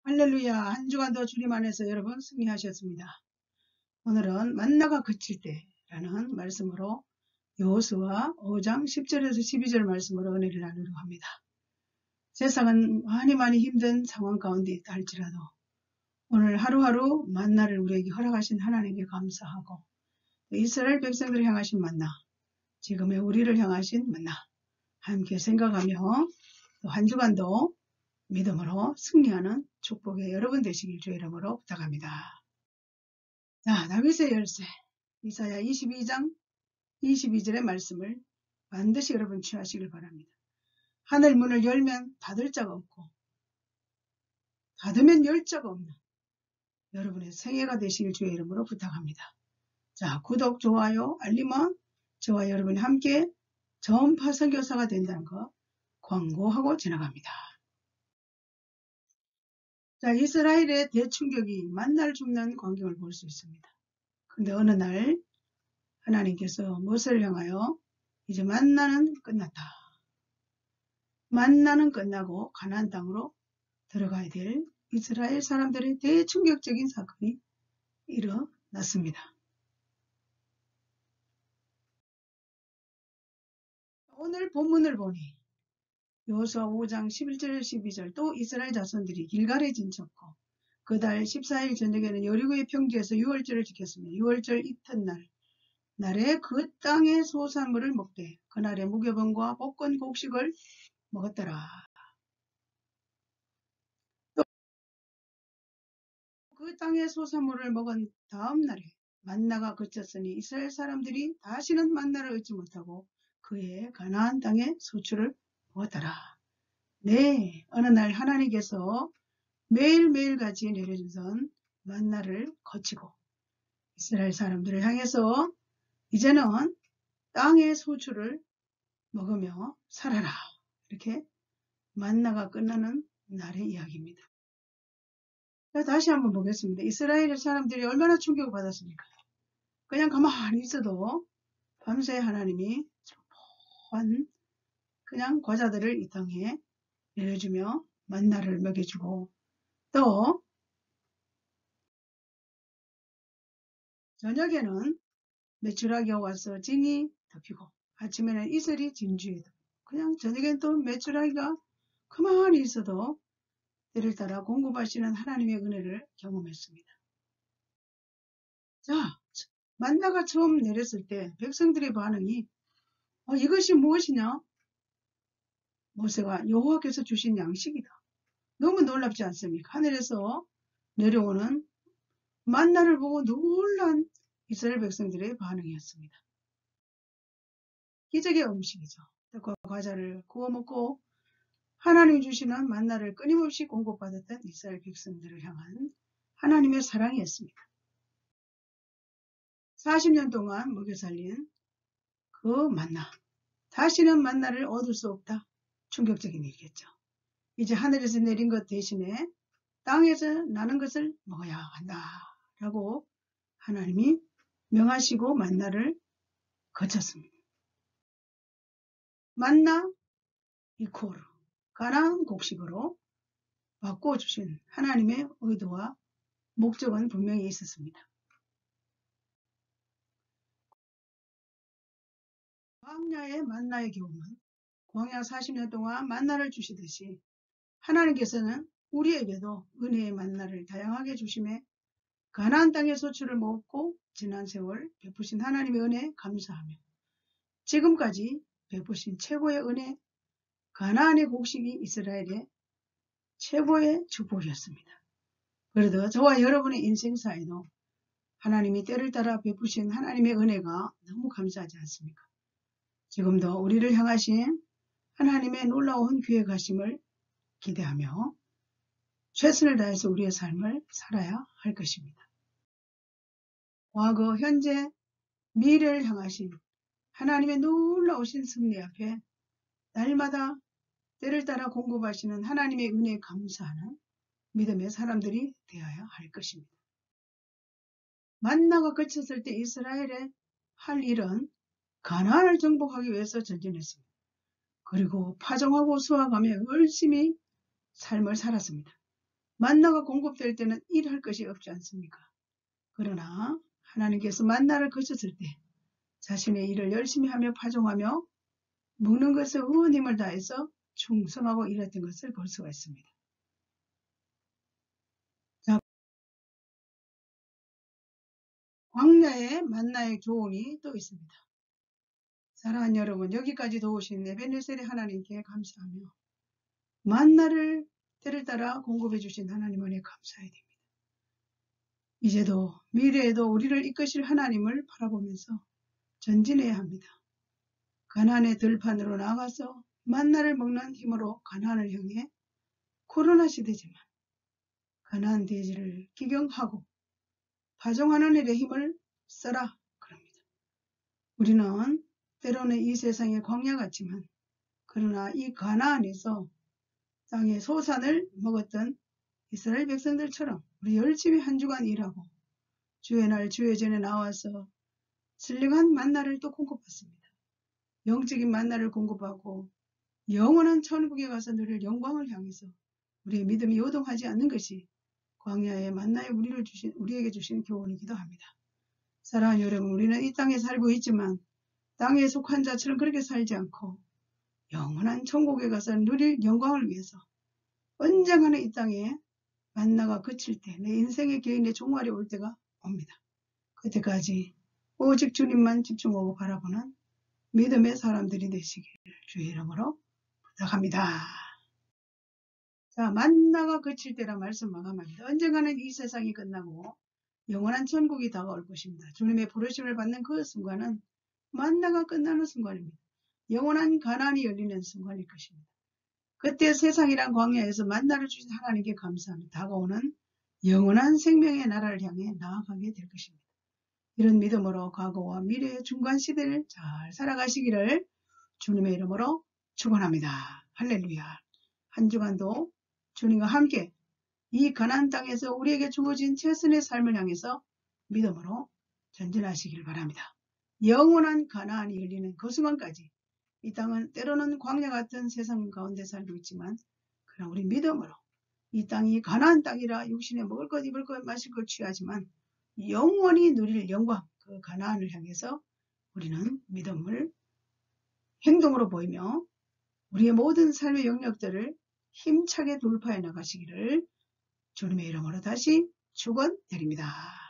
할렐루야. 한 주간도 주님 안에서 여러분 승리하셨습니다. 오늘은 만나가 그칠 때라는 말씀으로 여호수아 5장 10절에서 12절 말씀으로 은혜를 나누려고 합니다. 세상은 많이 힘든 상황 가운데 있다 할지라도 오늘 하루하루 만나를 우리에게 허락하신 하나님께 감사하고 이스라엘 백성들을 향하신 만나, 지금의 우리를 향하신 만나 함께 생각하며 또 한 주간도 믿음으로 승리하는 축복의 여러분 되시길 주의 이름으로 부탁합니다. 자, 다윗의 열쇠 이사야 22장 22절의 말씀을 반드시 여러분 취하시길 바랍니다. 하늘 문을 열면 닫을 자가 없고 닫으면 열 자가 없는 여러분의 생애가 되시길 주의 이름으로 부탁합니다. 자, 구독, 좋아요, 알림은 저와 여러분이 함께 전파 선교사가 된다는 거 광고하고 지나갑니다. 자, 이스라엘의 대충격이 만날 죽는 광경을 볼 수 있습니다. 근데 어느 날 하나님께서 무엇을 향하여 이제 만나는 끝났다. 만나는 끝나고 가나안 땅으로 들어가야 될 이스라엘 사람들의 대충격적인 사건이 일어났습니다. 오늘 본문을 보니 여호수아 5장 11절 12절 또 이스라엘 자손들이 길갈에 진쳤고 그 달 14일 저녁에는 여리고의 평지에서 유월절을 지켰습니다. 유월절 이튿날 날에 그 땅의 소산물을 먹되 그날의 무교병과 볶은 곡식을 먹었더라. 또 그 땅의 소산물을 먹은 다음 날에 만나가 그쳤으니 이스라엘 사람들이 다시는 만나를 얻지 못하고 그의 가나안 땅의 소출을 먹었더라. 네, 어느 날 하나님께서 매일매일 같이 내려주던 만나를 거치고 이스라엘 사람들을 향해서 이제는 땅의 소출을 먹으며 살아라. 이렇게 만나가 끝나는 날의 이야기입니다. 다시 한번 보겠습니다. 이스라엘 사람들이 얼마나 충격을 받았습니까? 그냥 가만히 있어도 밤새 하나님이 한 그냥 과자들을 이 땅에 내려주며 만나를 먹여주고 또 저녁에는 메추라기가 와서 진이 덮이고 아침에는 이슬이 진주에 덮이고 그냥 저녁에는 또 메추라기가 가만히 있어도 때를 따라 공급하시는 하나님의 은혜를 경험했습니다. 자, 만나가 처음 내렸을 때 백성들의 반응이 이것이 무엇이냐? 모세가 여호와께서 주신 양식이다. 너무 놀랍지 않습니까? 하늘에서 내려오는 만나를 보고 놀란 이스라엘 백성들의 반응이었습니다. 기적의 음식이죠. 떡과 과자를 구워 먹고 하나님이 주시는 만나를 끊임없이 공급받았던 이스라엘 백성들을 향한 하나님의 사랑이었습니다. 40년 동안 먹여 살린 그 만나. 다시는 만나를 얻을 수 없다. 충격적인 일이겠죠. 이제 하늘에서 내린 것 대신에 땅에서 나는 것을 먹어야 한다. 라고 하나님이 명하시고 만나를 거쳤습니다. 만나 이코르 가나안 곡식으로 바꿔주신 하나님의 의도와 목적은 분명히 있었습니다. 광야의 만나의 경우는 광야 40년 동안 만나를 주시듯이 하나님께서는 우리에게도 은혜의 만나를 다양하게 주심에 가나안 땅의 소출을 먹고 지난 세월 베푸신 하나님의 은혜에 감사하며 지금까지 베푸신 최고의 은혜 가나안의 곡식이 이스라엘의 최고의 축복이었습니다. 그래도 저와 여러분의 인생사에도 하나님이 때를 따라 베푸신 하나님의 은혜가 너무 감사하지 않습니까? 지금도 우리를 향하신 하나님의 놀라운 계획하심을 기대하며 최선을 다해서 우리의 삶을 살아야 할 것입니다. 과거, 현재, 미래를 향하신 하나님의 놀라우신 승리 앞에 날마다 때를 따라 공급하시는 하나님의 은혜에 감사하는 믿음의 사람들이 되어야 할 것입니다. 만나가 그쳤을 때 이스라엘의 할 일은 가나안을 정복하기 위해서 전진했습니다. 그리고 파종하고 수확하며 열심히 삶을 살았습니다. 만나가 공급될 때는 일할 것이 없지 않습니까? 그러나 하나님께서 만나를 거쳤을 때 자신의 일을 열심히 하며 파종하며 먹는 것에 온 힘을 다해서 충성하고 일했던 것을 볼 수가 있습니다. 자, 광야에 만나의 교훈이 또 있습니다. 사랑하는 여러분, 여기까지 도우신 에베네셀의 하나님께 감사하며 만나를 때를 따라 공급해 주신 하나님 은혜 감사해야 됩니다. 이제도 미래에도 우리를 이끄실 하나님을 바라보면서 전진해야 합니다. 가나안의 들판으로 나가서 만나를 먹는 힘으로 가나안을 향해 코로나 시대지만 가나안 대지를 기경하고 파종하는 일에 힘을 써라 그럽니다. 우리는 때로는 이 세상의 광야 같지만 그러나 이 가나안에서 땅의 소산을 먹었던 이스라엘 백성들처럼 우리 열심히 한 주간 일하고 주의 날 주의 전에 나와서 신령한 만나를 또 공급받습니다. 영적인 만나를 공급하고 영원한 천국에 가서 누릴 영광을 향해서 우리의 믿음이 요동하지 않는 것이 광야의 만나에 우리에게 주신 교훈이기도 합니다. 사랑하는 여러분, 우리는 이 땅에 살고 있지만 땅에 속한 자처럼 그렇게 살지 않고 영원한 천국에 가서 누릴 영광을 위해서 언젠가는 이 땅에 만나가 그칠 때 내 인생의 개인의 종말이 올 때가 옵니다. 그때까지 오직 주님만 집중하고 바라보는 믿음의 사람들이 되시기를 주의 이름으로 부탁합니다. 자, 만나가 그칠 때라 말씀 마감합니다. 언젠가는 이 세상이 끝나고 영원한 천국이 다가올 것입니다. 주님의 부르심을 받는 그 순간은 만나가 끝나는 순간입니다. 영원한 가난이 열리는 순간일 것입니다. 그때 세상이란 광야에서 만나를 주신 하나님께 감사하며 다가오는 영원한 생명의 나라를 향해 나아가게 될 것입니다. 이런 믿음으로 과거와 미래의 중간 시대를 잘 살아가시기를 주님의 이름으로 축원합니다. 할렐루야. 한 주간도 주님과 함께 이 가나안 땅에서 우리에게 주어진 최선의 삶을 향해서 믿음으로 전진하시길 바랍니다. 영원한 가나안이 열리는 그 순간까지 이 땅은 때로는 광야 같은 세상 가운데 살고 있지만 그러나 우리 믿음으로 이 땅이 가나안 땅이라 육신에 먹을 것 입을 것 마실 것 취하지만 영원히 누릴 영광 그 가나안을 향해서 우리는 믿음을 행동으로 보이며 우리의 모든 삶의 영역들을 힘차게 돌파해 나가시기를 주님의 이름으로 다시 축원드립니다.